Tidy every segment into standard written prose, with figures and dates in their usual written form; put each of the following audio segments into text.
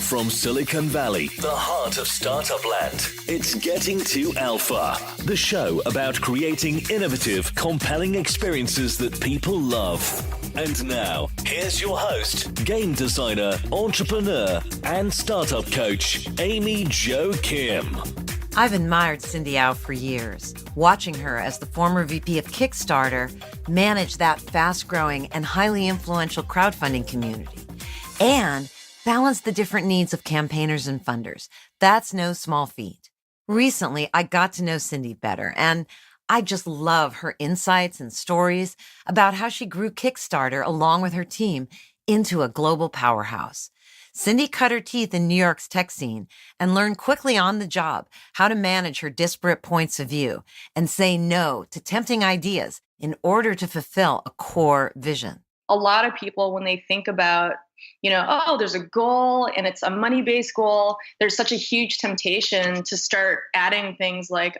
From Silicon Valley, the heart of startup land, it's Getting to Alpha, the show about creating innovative, compelling experiences that people love. And now, here's your host, game designer, entrepreneur, and startup coach, Amy Jo Kim. I've admired Cindy Au for years, watching her as the former VP of Kickstarter manage that fast-growing and highly influential crowdfunding community and balance the different needs of campaigners and funders. That's no small feat. Recently, I got to know Cindy better, and I just love her insights and stories about how she grew Kickstarter along with her team into a global powerhouse. Cindy cut her teeth in New York's tech scene and learned quickly on the job how to manage her disparate points of view and say no to tempting ideas in order to fulfill a core vision. A lot of people, when they think about, there's a goal and it's a money-based goal, there's such a huge temptation to start adding things like,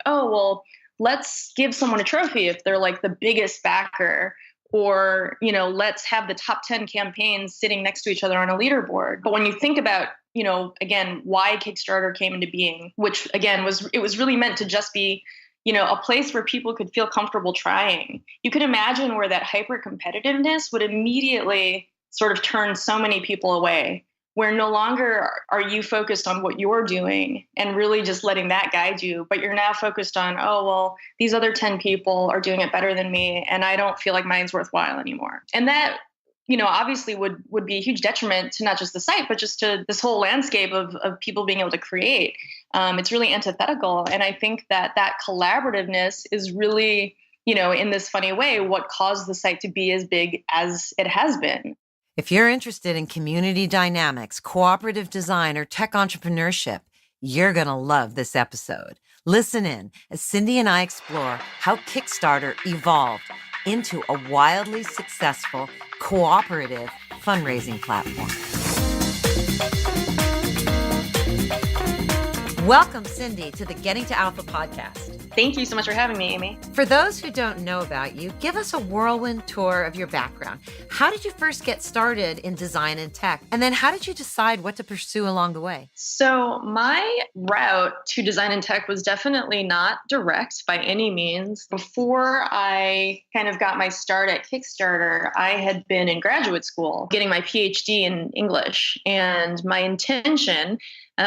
let's give someone a trophy if they're like the biggest backer. Or, let's have the top 10 campaigns sitting next to each other on a leaderboard. But when you think about, again, why Kickstarter came into being, which again it was really meant to just be, a place where people could feel comfortable trying. You could imagine where that hyper competitiveness would immediately sort of turn so many people away, where no longer are you focused on what you're doing and really just letting that guide you, but you're now focused on, these other 10 people are doing it better than me, and I don't feel like mine's worthwhile anymore. And that, obviously would be a huge detriment to not just the site, but just to this whole landscape of people being able to create. It's really antithetical. And I think that collaborativeness is really, in this funny way, what caused the site to be as big as it has been. If you're interested in community dynamics, cooperative design, or tech entrepreneurship, you're going to love this episode. Listen in as Cindy and I explore how Kickstarter evolved into a wildly successful, cooperative fundraising platform. Welcome, Cindy, to the Getting to Alpha podcast. Thank you so much for having me, Amy. For those who don't know about you, give us a whirlwind tour of your background. How did you first get started in design and tech? And then how did you decide what to pursue along the way? So my route to design and tech was definitely not direct by any means. Before I kind of got my start at Kickstarter, I had been in graduate school getting my PhD in English. And my intention,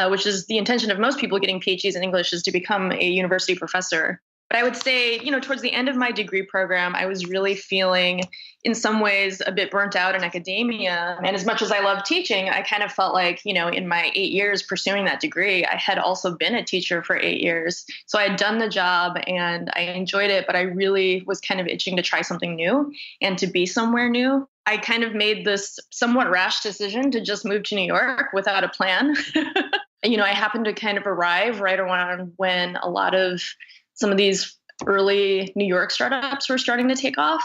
which is the intention of most people getting PhDs in English, is to become a university professor. But I would say, towards the end of my degree program, I was really feeling in some ways a bit burnt out in academia. And as much as I love teaching, I kind of felt like, in my 8 years pursuing that degree, I had also been a teacher for 8 years. So I had done the job and I enjoyed it, but I really was kind of itching to try something new and to be somewhere new. I kind of made this somewhat rash decision to just move to New York without a plan. I happened to kind of arrive right around when a lot of some of these early New York startups were starting to take off.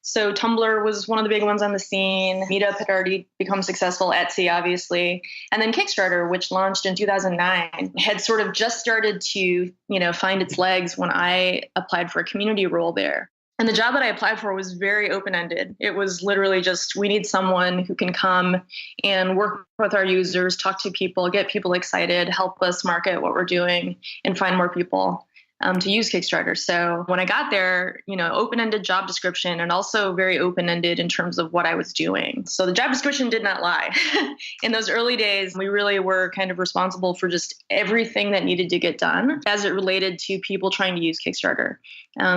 So Tumblr was one of the big ones on the scene. Meetup had already become successful, Etsy, obviously. And then Kickstarter, which launched in 2009, had sort of just started to, find its legs when I applied for a community role there. And the job that I applied for was very open-ended. It was literally just, we need someone who can come and work with our users, talk to people, get people excited, help us market what we're doing, and find more people to use Kickstarter. So when I got there, open-ended job description and also very open-ended in terms of what I was doing. So the job description did not lie. In those early days, we really were kind of responsible for just everything that needed to get done as it related to people trying to use Kickstarter.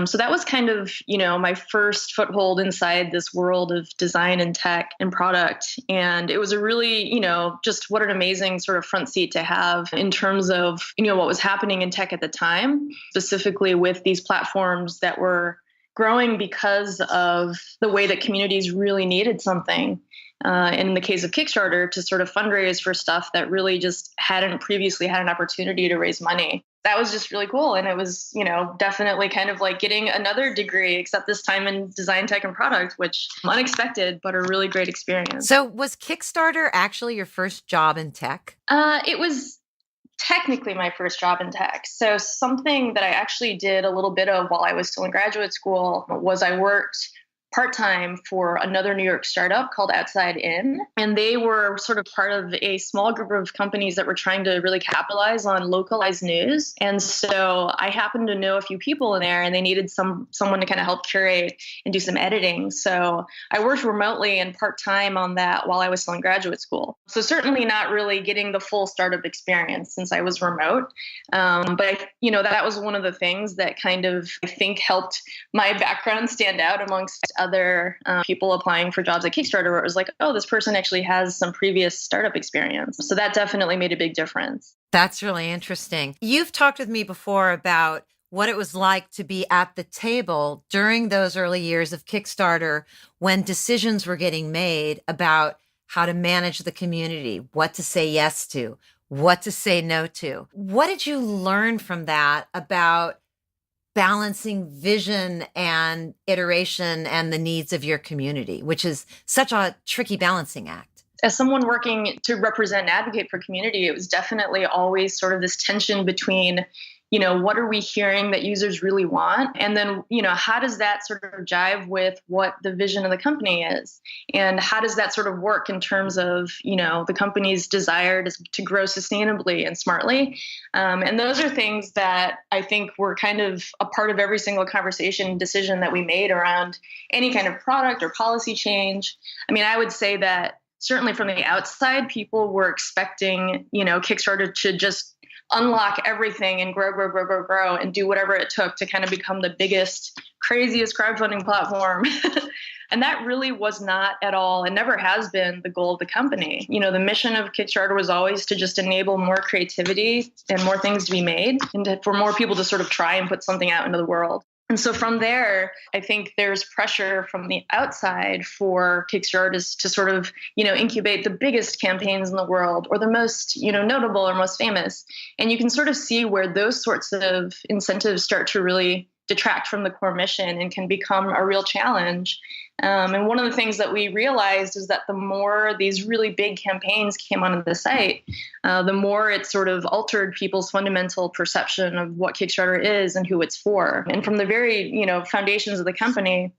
So that was kind of, my first foothold inside this world of design and tech and product. And it was a really, just what an amazing sort of front seat to have in terms of, what was happening in tech at the time, specifically with these platforms that were growing because of the way that communities really needed something. In the case of Kickstarter, to sort of fundraise for stuff that really just hadn't previously had an opportunity to raise money. That was just really cool. And it was, definitely kind of like getting another degree, except this time in design, tech, and product, which unexpected, but a really great experience. So was Kickstarter actually your first job in tech? It was technically my first job in tech. So something that I actually did a little bit of while I was still in graduate school was I worked part-time for another New York startup called Outside In. And they were sort of part of a small group of companies that were trying to really capitalize on localized news. And so I happened to know a few people in there, and they needed someone to kind of help curate and do some editing. So I worked remotely and part-time on that while I was still in graduate school. So certainly not really getting the full startup experience since I was remote. But that was one of the things that kind of, I think, helped my background stand out amongst other people applying for jobs at Kickstarter, where it was like, oh, this person actually has some previous startup experience. So that definitely made a big difference. That's really interesting. You've talked with me before about what it was like to be at the table during those early years of Kickstarter when decisions were getting made about how to manage the community, what to say yes to, what to say no to. What did you learn from that about balancing vision and iteration and the needs of your community, which is such a tricky balancing act? As someone working to represent and advocate for community, it was definitely always sort of this tension between, what are we hearing that users really want? And then, how does that sort of jive with what the vision of the company is? And how does that sort of work in terms of, the company's desire to grow sustainably and smartly? And those are things that I think were kind of a part of every single conversation and decision that we made around any kind of product or policy change. I mean, I would say that certainly from the outside, people were expecting, Kickstarter to just unlock everything and grow and do whatever it took to kind of become the biggest, craziest crowdfunding platform. And that really was not at all, and never has been, the goal of the company. The mission of Kickstarter was always to just enable more creativity and more things to be made, and for more people to sort of try and put something out into the world. And so from there, I think there's pressure from the outside for Kickstarter to sort of, incubate the biggest campaigns in the world, or the most, notable or most famous. And you can sort of see where those sorts of incentives start to really detract from the core mission and can become a real challenge. And one of the things that we realized is that the more these really big campaigns came onto the site, the more it sort of altered people's fundamental perception of what Kickstarter is and who it's for. And from the very, foundations of the company,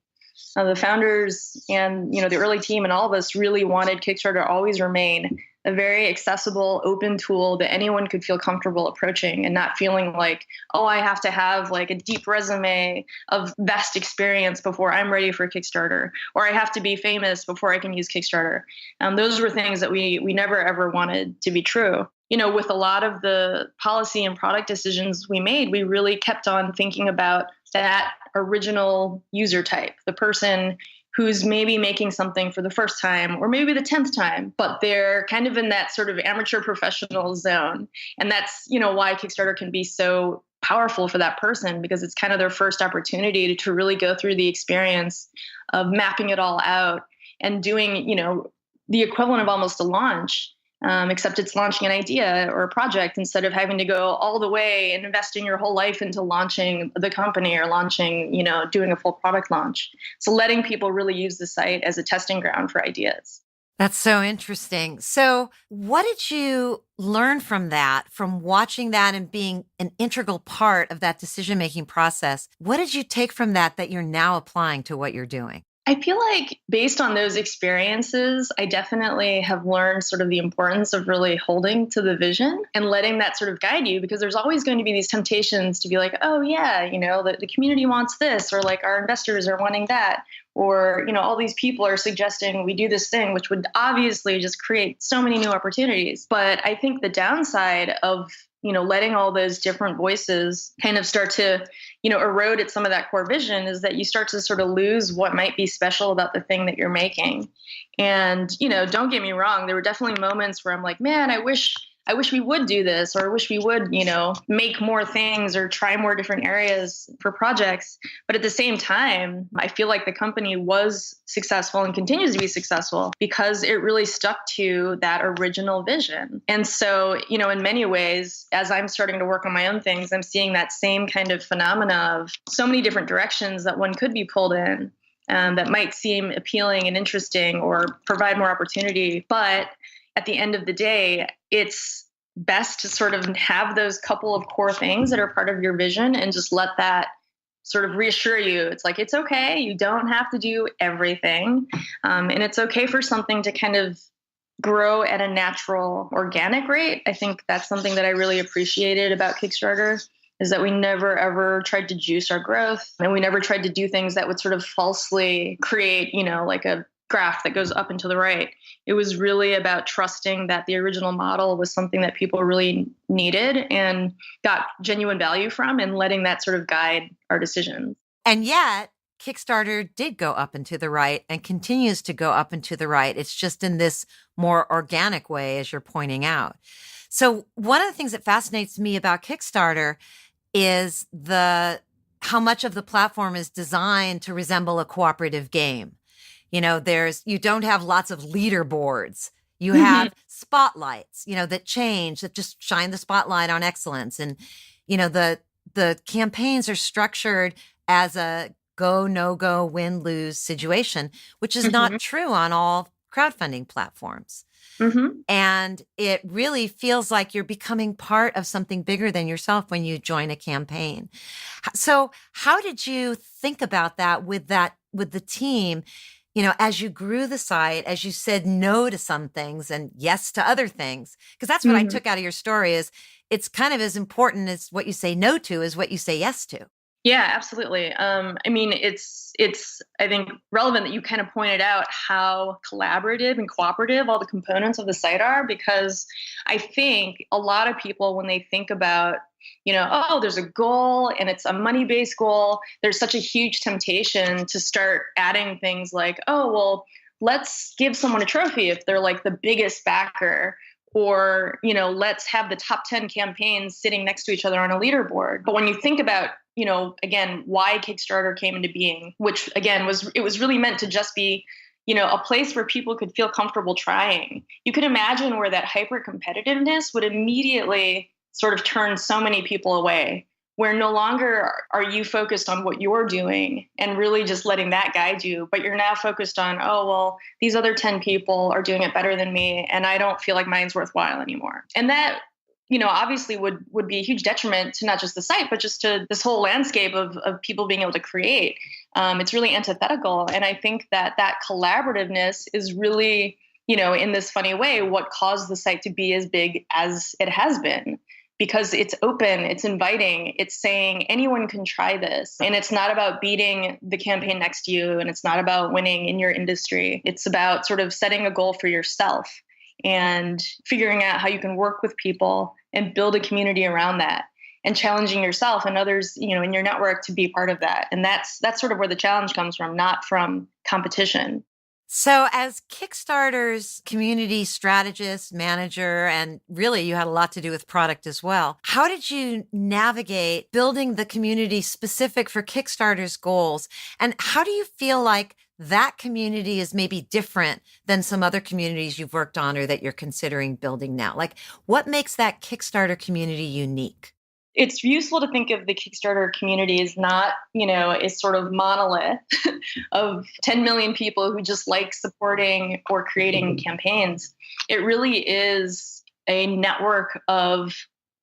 the founders and, the early team and all of us really wanted Kickstarter to always remain a very accessible, open tool that anyone could feel comfortable approaching, and not feeling like, oh, I have to have like a deep resume of vast experience before I'm ready for Kickstarter, or I have to be famous before I can use Kickstarter. Those were things that we never ever wanted to be true. With a lot of the policy and product decisions we made, we really kept on thinking about that original user type, the person who's maybe making something for the first time or maybe the 10th time, but they're kind of in that sort of amateur professional zone. And that's, why Kickstarter can be so powerful for that person, because it's kind of their first opportunity to really go through the experience of mapping it all out and doing, the equivalent of almost a launch. Except it's launching an idea or a project instead of having to go all the way and investing your whole life into launching the company or launching, doing a full product launch. So letting people really use the site as a testing ground for ideas. That's so interesting. So what did you learn from that, from watching that and being an integral part of that decision-making process? What did you take from that you're now applying to what you're doing? I feel like based on those experiences, I definitely have learned sort of the importance of really holding to the vision and letting that sort of guide you, because there's always going to be these temptations to be like, oh yeah, the community wants this, or like our investors are wanting that, or, all these people are suggesting we do this thing, which would obviously just create so many new opportunities. But I think the downside of letting all those different voices kind of start to, erode at some of that core vision is that you start to sort of lose what might be special about the thing that you're making. And, don't get me wrong, there were definitely moments where I'm like, man, I wish we would do this, or I wish we would, make more things or try more different areas for projects. But at the same time, I feel like the company was successful and continues to be successful because it really stuck to that original vision. And so, in many ways, as I'm starting to work on my own things, I'm seeing that same kind of phenomena of so many different directions that one could be pulled in. That might seem appealing and interesting or provide more opportunity. But at the end of the day, it's best to sort of have those couple of core things that are part of your vision and just let that sort of reassure you. It's like, it's okay. You don't have to do everything. And it's okay for something to kind of grow at a natural, organic rate. I think that's something that I really appreciated about Kickstarter, is that we never ever tried to juice our growth, and we never tried to do things that would sort of falsely create, like a graph that goes up and to the right. It was really about trusting that the original model was something that people really needed and got genuine value from, and letting that sort of guide our decisions. And yet, Kickstarter did go up and to the right and continues to go up and to the right. It's just in this more organic way, as you're pointing out. So one of the things that fascinates me about Kickstarter is how much of the platform is designed to resemble a cooperative game. You don't have lots of leaderboards. You have spotlights, that change, that just shine the spotlight on excellence. And, the campaigns are structured as a go, no go, win, lose situation, which is not true on all crowdfunding platforms. And it really feels like you're becoming part of something bigger than yourself when you join a campaign. So how did you think about that with the team? As you grew the site, as you said no to some things and yes to other things, because that's what I took out of your story, is it's kind of as important as what you say no to as what you say yes to. Yeah, absolutely. It's I think relevant that you kind of pointed out how collaborative and cooperative all the components of the site are, because I think a lot of people, when they think about, there's a goal and it's a money-based goal, there's such a huge temptation to start adding things like, oh, well, let's give someone a trophy if they're like the biggest backer, or, let's have the top 10 campaigns sitting next to each other on a leaderboard. But when you think about, again, why Kickstarter came into being, which again it was really meant to just be, a place where people could feel comfortable trying. You could imagine where that hyper competitiveness would immediately sort of turn so many people away, where no longer are you focused on what you're doing and really just letting that guide you, but you're now focused on, oh, well, these other 10 people are doing it better than me, and I don't feel like mine's worthwhile anymore. And that, obviously would be a huge detriment to not just the site, but just to this whole landscape of people being able to create. It's really antithetical. And I think that collaborativeness is really, in this funny way, what caused the site to be as big as it has been. Because it's open, it's inviting, it's saying anyone can try this. And it's not about beating the campaign next to you, and it's not about winning in your industry. It's about sort of setting a goal for yourself and figuring out how you can work with people and build a community around that, and challenging yourself and others, in your network to be part of that. And that's sort of where the challenge comes from, not from competition. So as Kickstarter's community strategist, manager, and really you had a lot to do with product as well, how did you navigate building the community specific for Kickstarter's goals? And how do you feel like that community is maybe different than some other communities you've worked on or that you're considering building now? Like, what makes that Kickstarter community unique? It's useful to think of the Kickstarter community as not, a sort of monolith of 10 million people who just like supporting or creating campaigns. It really is a network of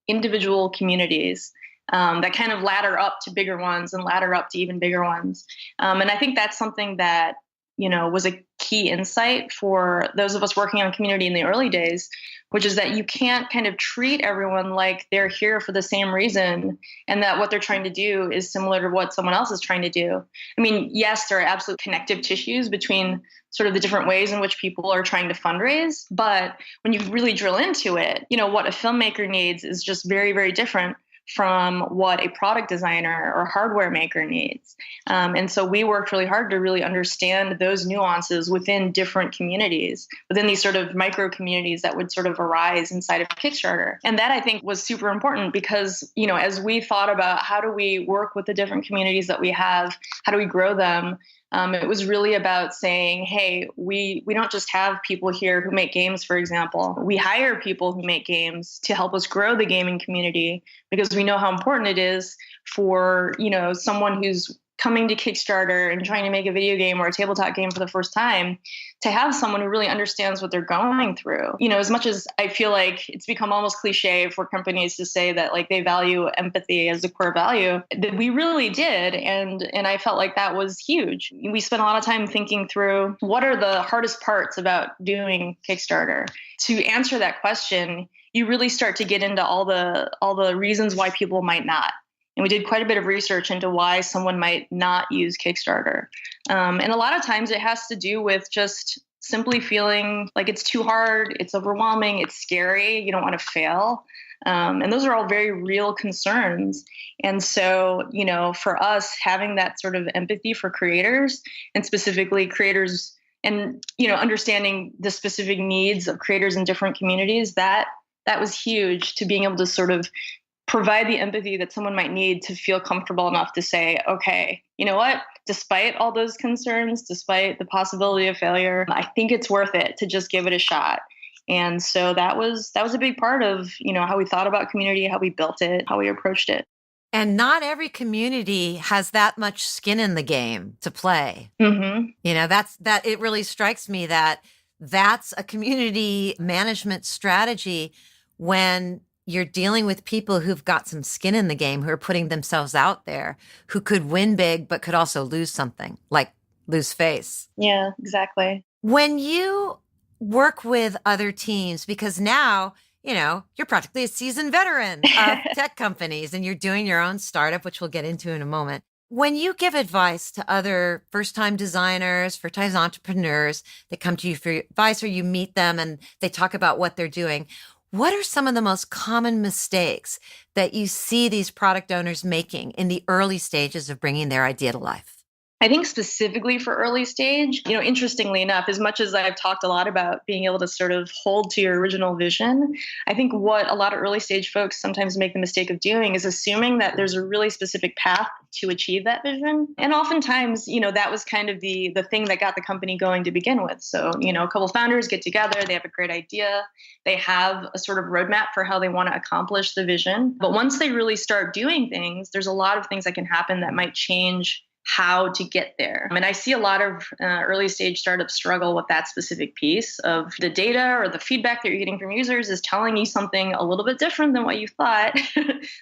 individual communities that kind of ladder up to bigger ones and ladder up to even bigger ones. And I think that's something that, was a key insight for those of us working on community in the early days, which is that you can't kind of treat everyone like they're here for the same reason and that what they're trying to do is similar to what someone else is trying to do. I mean, yes, there are absolute connective tissues between sort of the different ways in which people are trying to fundraise. But when you really drill into it, what a filmmaker needs is just very, very different from what a product designer or hardware maker needs. And so we worked really hard to really understand those nuances within different communities, within these sort of micro communities that would sort of arise inside of Kickstarter. And that I think was super important because, as we thought about how do we work with the different communities that we have, how do we grow them, it was really about saying, hey, we don't just have people here who make games, for example. We hire people who make games to help us grow the gaming community because we know how important it is for, someone who's coming to Kickstarter and trying to make a video game or a tabletop game for the first time, to have someone who really understands what they're going through. As much as I feel like it's become almost cliche for companies to say that like they value empathy as a core value, that we really did. And I felt like that was huge. We spent a lot of time thinking through what are the hardest parts about doing Kickstarter. To answer that question, you really start to get into all the reasons why people might not. And we did quite a bit of research into why someone might not use Kickstarter. And a lot of times it has to do with just simply feeling like it's too hard, it's overwhelming, it's scary, you don't want to fail. And those are all very real concerns. And so, for us, having that sort of empathy for creators, and specifically creators, and, understanding the specific needs of creators in different communities, that was huge to being able to sort of provide the empathy that someone might need to feel comfortable enough to say, okay, you know what, despite all those concerns, despite the possibility of failure, I think it's worth it to just give it a shot. And so that was a big part of, how we thought about community, how we built it, how we approached it. And not every community has that much skin in the game to play. Mm-hmm. It really strikes me that that's a community management strategy when you're dealing with people who've got some skin in the game, who are putting themselves out there, who could win big, but could also lose something, like lose face. Yeah, exactly. When you work with other teams, because now, you're practically a seasoned veteran of tech companies and you're doing your own startup, which we'll get into in a moment. When you give advice to other first-time designers, first-time entrepreneurs that come to you for advice, or you meet them and they talk about what they're doing, what are some of the most common mistakes that you see these product owners making in the early stages of bringing their idea to life? I think specifically for early stage, interestingly enough, as much as I've talked a lot about being able to sort of hold to your original vision, I think what a lot of early stage folks sometimes make the mistake of doing is assuming that there's a really specific path to achieve that vision. And oftentimes, that was kind of the thing that got the company going to begin with. So, a couple founders get together, they have a great idea, they have a sort of roadmap for how they want to accomplish the vision. But once they really start doing things, there's a lot of things that can happen that might change how to get there. And I see a lot of early stage startups struggle with that specific piece of the data or the feedback that you're getting from users is telling you something a little bit different than what you thought.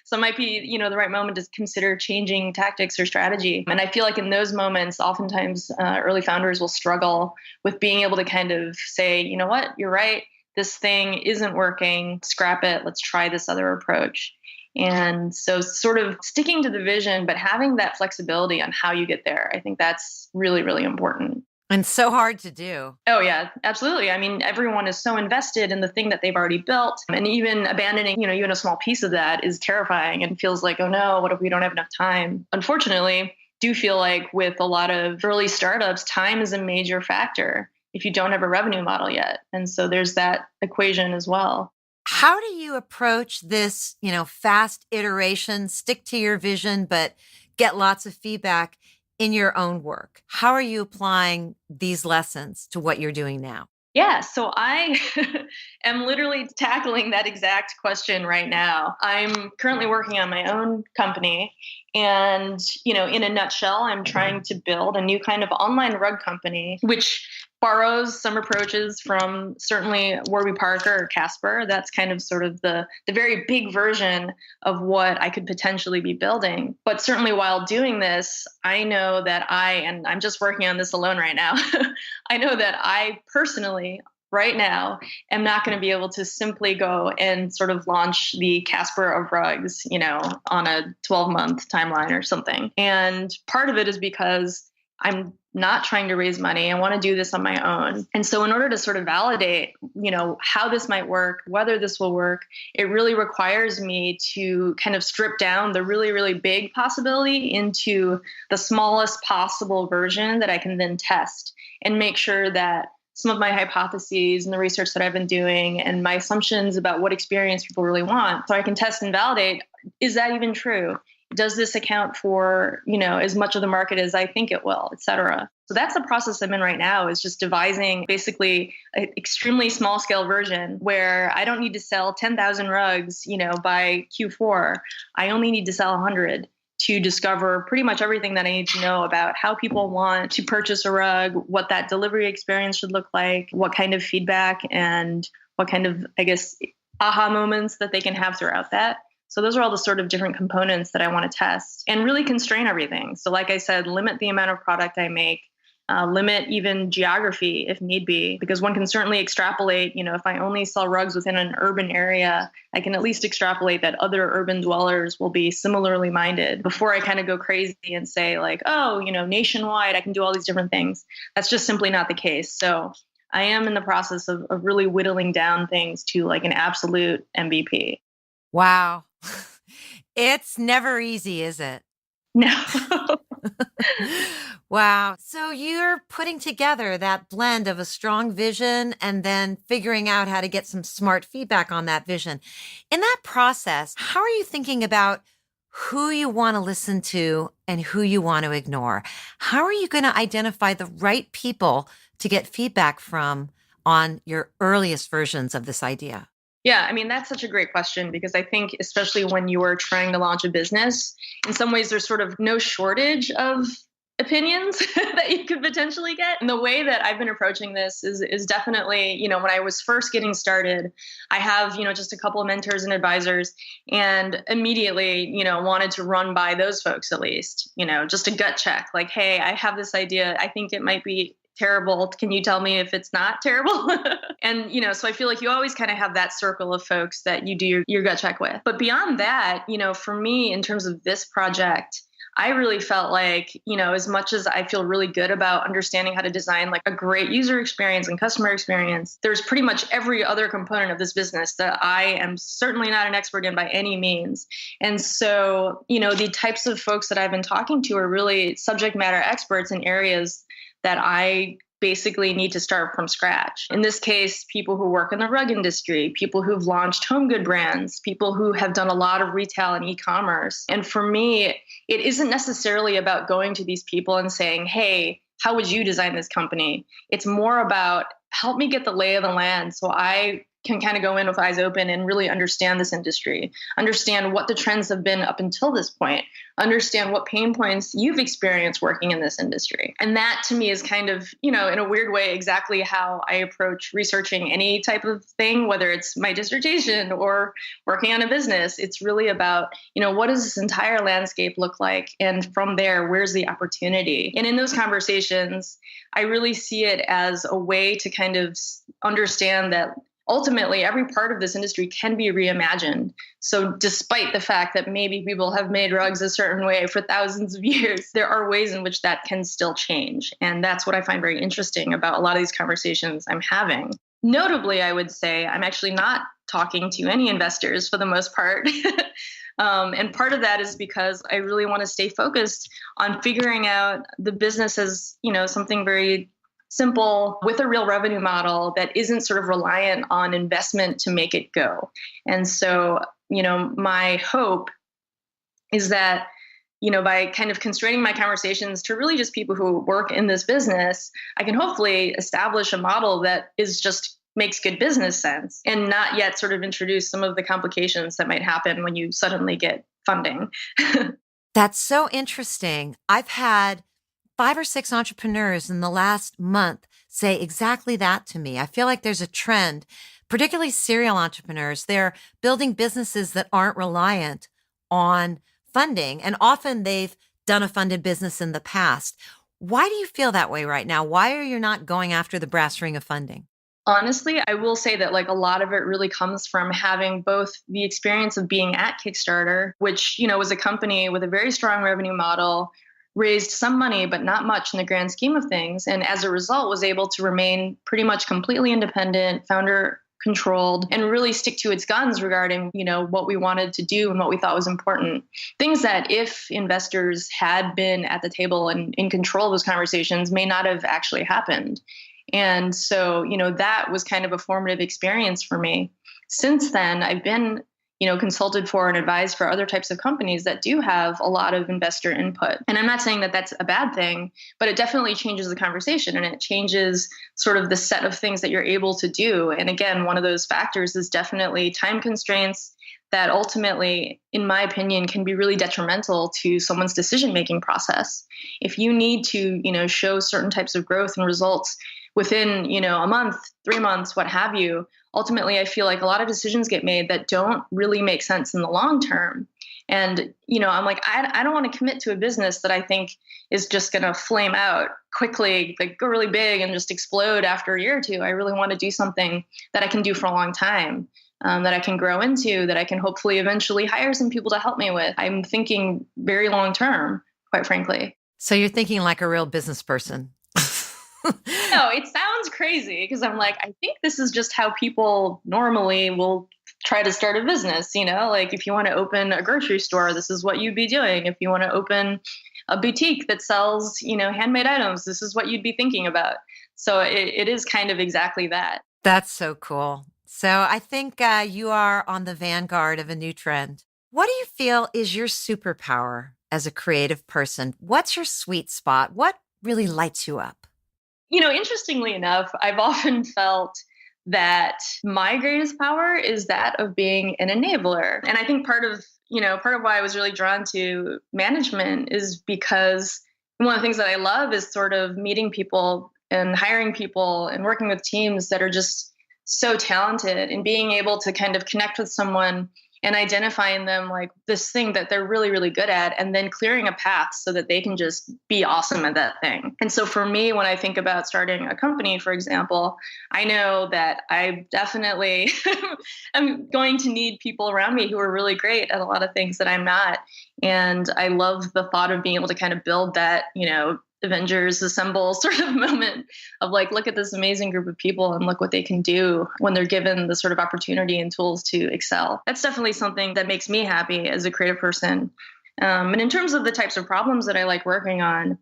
So it might be, the right moment to consider changing tactics or strategy. And I feel like in those moments, oftentimes early founders will struggle with being able to kind of say, you know what, you're right. This thing isn't working. Scrap it. Let's try this other approach. And so sort of sticking to the vision, but having that flexibility on how you get there, I think that's really, really important. And so hard to do. Oh, yeah, absolutely. I mean, everyone is so invested in the thing that they've already built. And even abandoning, even a small piece of that is terrifying and feels like, oh no, what if we don't have enough time? Unfortunately, do feel like with a lot of early startups, time is a major factor if you don't have a revenue model yet. And so there's that equation as well. How do you approach this, fast iteration, stick to your vision, but get lots of feedback in your own work? How are you applying these lessons to what you're doing now? Yeah, so I am literally tackling that exact question right now. I'm currently working on my own company. And, in a nutshell, I'm trying to build a new kind of online rug company, which borrows some approaches from certainly Warby Parker or Casper. That's kind of sort of the very big version of what I could potentially be building. But certainly while doing this, I know that and I'm just working on this alone right now, I know that I personally right now am not going to be able to simply go and sort of launch the Casper of rugs, on a 12-month timeline or something. And part of it is because I'm not trying to raise money. I want to do this on my own. And so in order to sort of validate, how this might work, whether this will work, it really requires me to kind of strip down the really, really big possibility into the smallest possible version that I can then test and make sure that some of my hypotheses and the research that I've been doing and my assumptions about what experience people really want, so I can test and validate, is that even true? Does this account for, as much of the market as I think it will, et cetera? So that's the process I'm in right now, is just devising basically an extremely small scale version where I don't need to sell 10,000 rugs, by Q4. I only need to sell 100 to discover pretty much everything that I need to know about how people want to purchase a rug, what that delivery experience should look like, what kind of feedback and what kind of, I guess, aha moments that they can have throughout that. So those are all the sort of different components that I want to test and really constrain everything. So like I said, limit the amount of product I make, limit even geography if need be, because one can certainly extrapolate, if I only sell rugs within an urban area, I can at least extrapolate that other urban dwellers will be similarly minded before I kind of go crazy and say like, oh, nationwide, I can do all these different things. That's just simply not the case. So I am in the process of really whittling down things to like an absolute MVP. Wow. It's never easy, is it? No. Wow. So you're putting together that blend of a strong vision and then figuring out how to get some smart feedback on that vision. In that process, how are you thinking about who you want to listen to and who you want to ignore? How are you going to identify the right people to get feedback from on your earliest versions of this idea? Yeah, I mean, that's such a great question because I think especially when you are trying to launch a business, in some ways there's sort of no shortage of opinions that you could potentially get. And the way that I've been approaching this is definitely, when I was first getting started, I have, just a couple of mentors and advisors and immediately, wanted to run by those folks at least, just a gut check like, hey, I have this idea. I think it might be terrible. Can you tell me if it's not terrible? And, so I feel like you always kind of have that circle of folks that you do your gut check with. But beyond that, for me, in terms of this project, I really felt like, as much as I feel really good about understanding how to design like a great user experience and customer experience, there's pretty much every other component of this business that I am certainly not an expert in by any means. And so, the types of folks that I've been talking to are really subject matter experts in areas that I basically need to start from scratch. In this case, people who work in the rug industry, people who've launched home good brands, people who have done a lot of retail and e-commerce. And for me, it isn't necessarily about going to these people and saying, hey, how would you design this company? It's more about help me get the lay of the land so I can kind of go in with eyes open and really understand this industry, understand what the trends have been up until this point, understand what pain points you've experienced working in this industry. And that to me is kind of, in a weird way, exactly how I approach researching any type of thing, whether it's my dissertation or working on a business. It's really about, what does this entire landscape look like? And from there, where's the opportunity? And in those conversations, I really see it as a way to kind of understand that ultimately, every part of this industry can be reimagined. So despite the fact that maybe people have made rugs a certain way for thousands of years, there are ways in which that can still change. And that's what I find very interesting about a lot of these conversations I'm having. Notably, I would say I'm actually not talking to any investors for the most part. And part of that is because I really want to stay focused on figuring out the business as, something very simple with a real revenue model that isn't sort of reliant on investment to make it go. And so, my hope is that, by kind of constraining my conversations to really just people who work in this business, I can hopefully establish a model that is just makes good business sense and not yet sort of introduce some of the complications that might happen when you suddenly get funding. That's so interesting. I've had 5 or 6 entrepreneurs in the last month say exactly that to me. I feel like there's a trend, particularly serial entrepreneurs. They're building businesses that aren't reliant on funding, and often they've done a funded business in the past. Why do you feel that way right now? Why are you not going after the brass ring of funding? Honestly, I will say that like a lot of it really comes from having both the experience of being at Kickstarter, which, was a company with a very strong revenue model, raised some money, but not much in the grand scheme of things. And as a result, was able to remain pretty much completely independent, founder controlled, and really stick to its guns regarding, what we wanted to do and what we thought was important. Things that if investors had been at the table and in control of those conversations may not have actually happened. And so, that was kind of a formative experience for me. Since then, I've been consulted for and advised for other types of companies that do have a lot of investor input. And I'm not saying that that's a bad thing, but it definitely changes the conversation and it changes sort of the set of things that you're able to do. And again, one of those factors is definitely time constraints, that ultimately, in my opinion, can be really detrimental to someone's decision-making process. If you need to, show certain types of growth and results within, a month, 3 months, what have you, ultimately, I feel like a lot of decisions get made that don't really make sense in the long term. And, I'm like, I don't want to commit to a business that I think is just going to flame out quickly, like go really big and just explode after a year or two. I really want to do something that I can do for a long time, that I can grow into, that I can hopefully eventually hire some people to help me with. I'm thinking very long term, quite frankly. So you're thinking like a real business person. No, it sounds crazy because I'm like, I think this is just how people normally will try to start a business. Like if you want to open a grocery store, this is what you'd be doing. If you want to open a boutique that sells, handmade items, this is what you'd be thinking about. So it is kind of exactly that. That's so cool. So I think you are on the vanguard of a new trend. What do you feel is your superpower as a creative person? What's your sweet spot? What really lights you up? Interestingly enough, I've often felt that my greatest power is that of being an enabler. And I think part of why I was really drawn to management is because one of the things that I love is sort of meeting people and hiring people and working with teams that are just so talented and being able to kind of connect with someone and identifying them like this thing that they're really, really good at, and then clearing a path so that they can just be awesome at that thing. And so for me, when I think about starting a company, for example, I know that I definitely am going to need people around me who are really great at a lot of things that I'm not. And I love the thought of being able to kind of build that, Avengers Assemble sort of moment of like, look at this amazing group of people and look what they can do when they're given the sort of opportunity and tools to excel. That's definitely something that makes me happy as a creative person. And in terms of the types of problems that I like working on,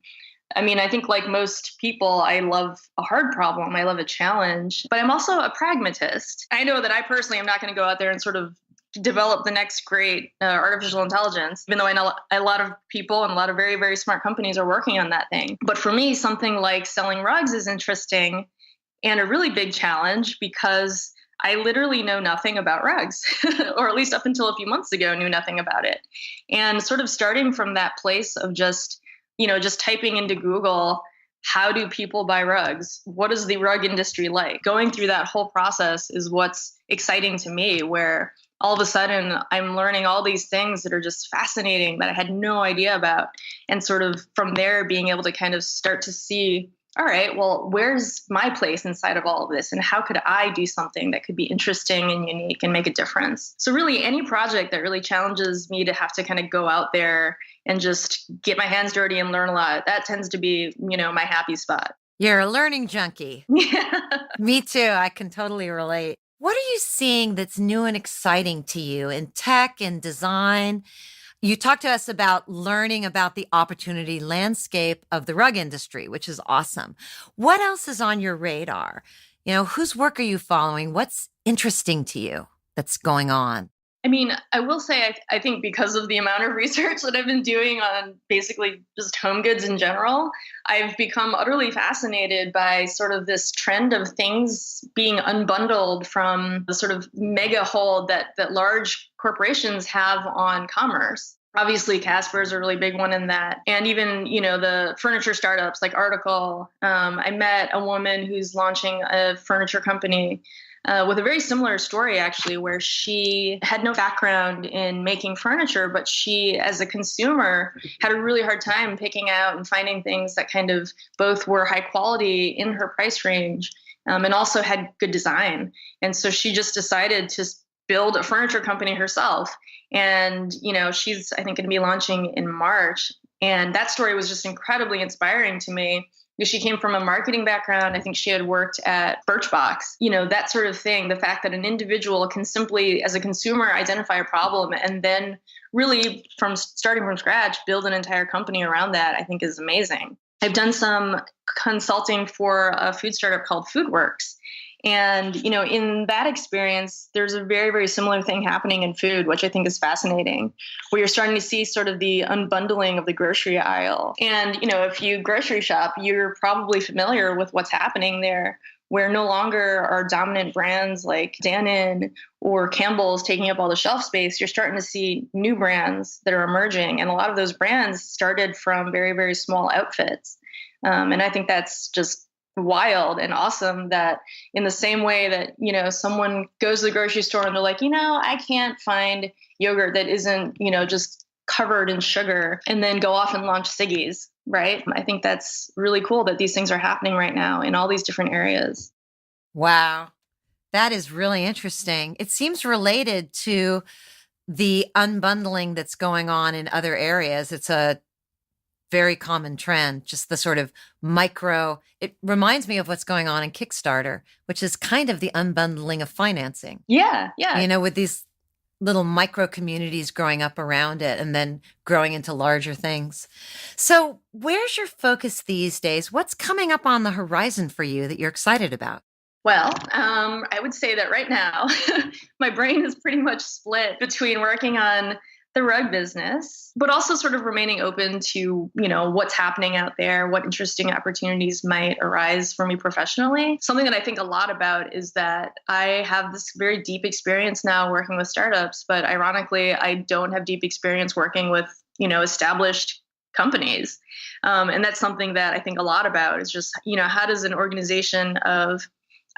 I think like most people, I love a hard problem. I love a challenge, but I'm also a pragmatist. I know that I personally am not going to go out there and sort of develop the next great artificial intelligence, even though I know a lot of people and a lot of very, very smart companies are working on that thing. But for me, something like selling rugs is interesting and a really big challenge because I literally know nothing about rugs, or at least up until a few months ago, knew nothing about it. And sort of starting from that place of just typing into Google, how do people buy rugs? What is the rug industry like? Going through that whole process is what's exciting to me, where all of a sudden I'm learning all these things that are just fascinating that I had no idea about. And sort of from there being able to kind of start to see, all right, well, where's my place inside of all of this? And how could I do something that could be interesting and unique and make a difference? So really any project that really challenges me to have to kind of go out there and just get my hands dirty and learn a lot, that tends to be, my happy spot. You're a learning junkie. Yeah. Me too. I can totally relate. What are you seeing that's new and exciting to you in tech and design? You talked to us about learning about the opportunity landscape of the rug industry, which is awesome. What else is on your radar? Whose work are you following? What's interesting to you that's going on? I will say, I think because of the amount of research that I've been doing on basically just home goods in general, I've become utterly fascinated by sort of this trend of things being unbundled from the sort of mega hold that large corporations have on commerce. Obviously, Casper is a really big one in that. And even, the furniture startups like Article. I met a woman who's launching a furniture company with a very similar story, actually, where she had no background in making furniture, but she, as a consumer, had a really hard time picking out and finding things that kind of both were high quality in her price range and also had good design. And so she just decided to build a furniture company herself. And, she's, I think, going to be launching in March. And that story was just incredibly inspiring to me. Because she came from a marketing background. I think she had worked at Birchbox, that sort of thing. The fact that an individual can simply, as a consumer, identify a problem and then really starting from scratch, build an entire company around that, I think is amazing. I've done some consulting for a food startup called FoodWorks. And, in that experience, there's a very, very similar thing happening in food, which I think is fascinating, where you're starting to see sort of the unbundling of the grocery aisle. And, if you grocery shop, you're probably familiar with what's happening there, where no longer are dominant brands like Dannon or Campbell's taking up all the shelf space. You're starting to see new brands that are emerging. And a lot of those brands started from very, very small outfits. And I think that's just wild and awesome that in the same way that, someone goes to the grocery store and they're like, I can't find yogurt that isn't, just covered in sugar, and then go off and launch Siggi's, right? I think that's really cool that these things are happening right now in all these different areas. Wow. That is really interesting. It seems related to the unbundling that's going on in other areas. It's a very common trend, just the sort of micro. It reminds me of what's going on in Kickstarter, which is kind of the unbundling of financing. Yeah. With these little micro communities growing up around it and then growing into larger things. So where's your focus these days? What's coming up on the horizon for you that you're excited about? Well, I would say that right now, my brain is pretty much split between working on the rug business, but also sort of remaining open to, what's happening out there, what interesting opportunities might arise for me professionally. Something that I think a lot about is that I have this very deep experience now working with startups, but ironically, I don't have deep experience working with, established companies. And that's something that I think a lot about is just, how does an organization of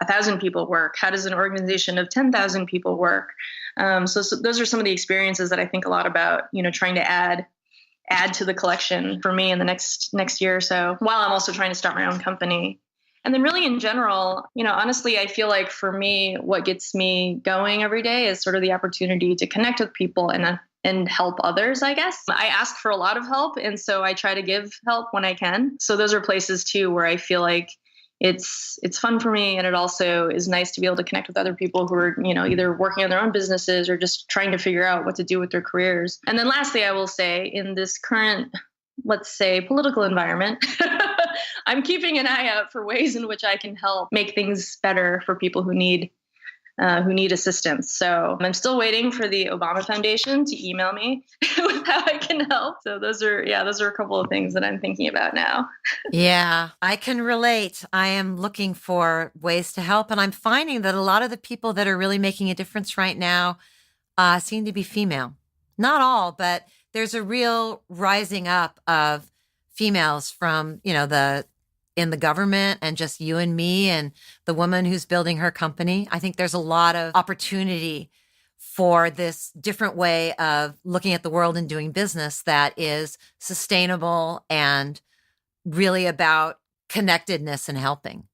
1,000 people work? How does an organization of 10,000 people work? So those are some of the experiences that I think a lot about, trying to add to the collection for me in the next year or so, while I'm also trying to start my own company. And then really in general, honestly, I feel like for me, what gets me going every day is sort of the opportunity to connect with people and help others, I guess. I ask for a lot of help, and so I try to give help when I can. So those are places too where I feel like it's fun for me, and it also is nice to be able to connect with other people who are, either working on their own businesses or just trying to figure out what to do with their careers. And then lastly, I will say in this current, let's say, political environment, I'm keeping an eye out for ways in which I can help make things better for people who need assistance. So I'm still waiting for the Obama Foundation to email me with how I can help. So those are a couple of things that I'm thinking about now. Yeah, I can relate. I am looking for ways to help. And I'm finding that a lot of the people that are really making a difference right now seem to be female. Not all, but there's a real rising up of females from, in the government, and just you and me and the woman who's building her company. I think there's a lot of opportunity for this different way of looking at the world and doing business that is sustainable and really about connectedness and helping,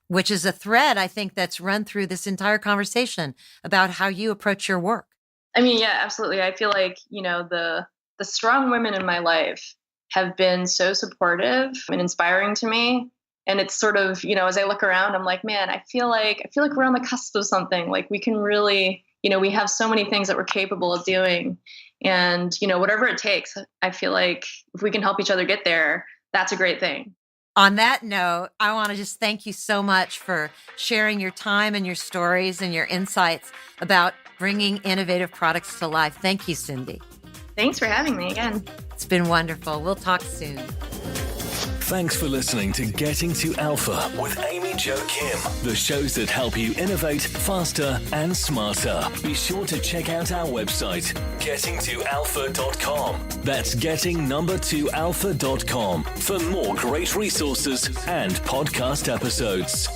which is a thread I think that's run through this entire conversation about how you approach your work. I mean, yeah, absolutely. I feel like, the strong women in my life have been so supportive and inspiring to me. And it's sort of, as I look around, I'm like, man, I feel like we're on the cusp of something. Like we can really, we have so many things that we're capable of doing. And, whatever it takes, I feel like if we can help each other get there, that's a great thing. On that note, I want to just thank you so much for sharing your time and your stories and your insights about bringing innovative products to life. Thank you, Cindy. Thanks for having me again. It's been wonderful. We'll talk soon. Thanks for listening to Getting to Alpha with Amy Jo Kim, the shows that help you innovate faster and smarter. Be sure to check out our website, gettingtoalpha.com. That's getting2alpha.com for more great resources and podcast episodes.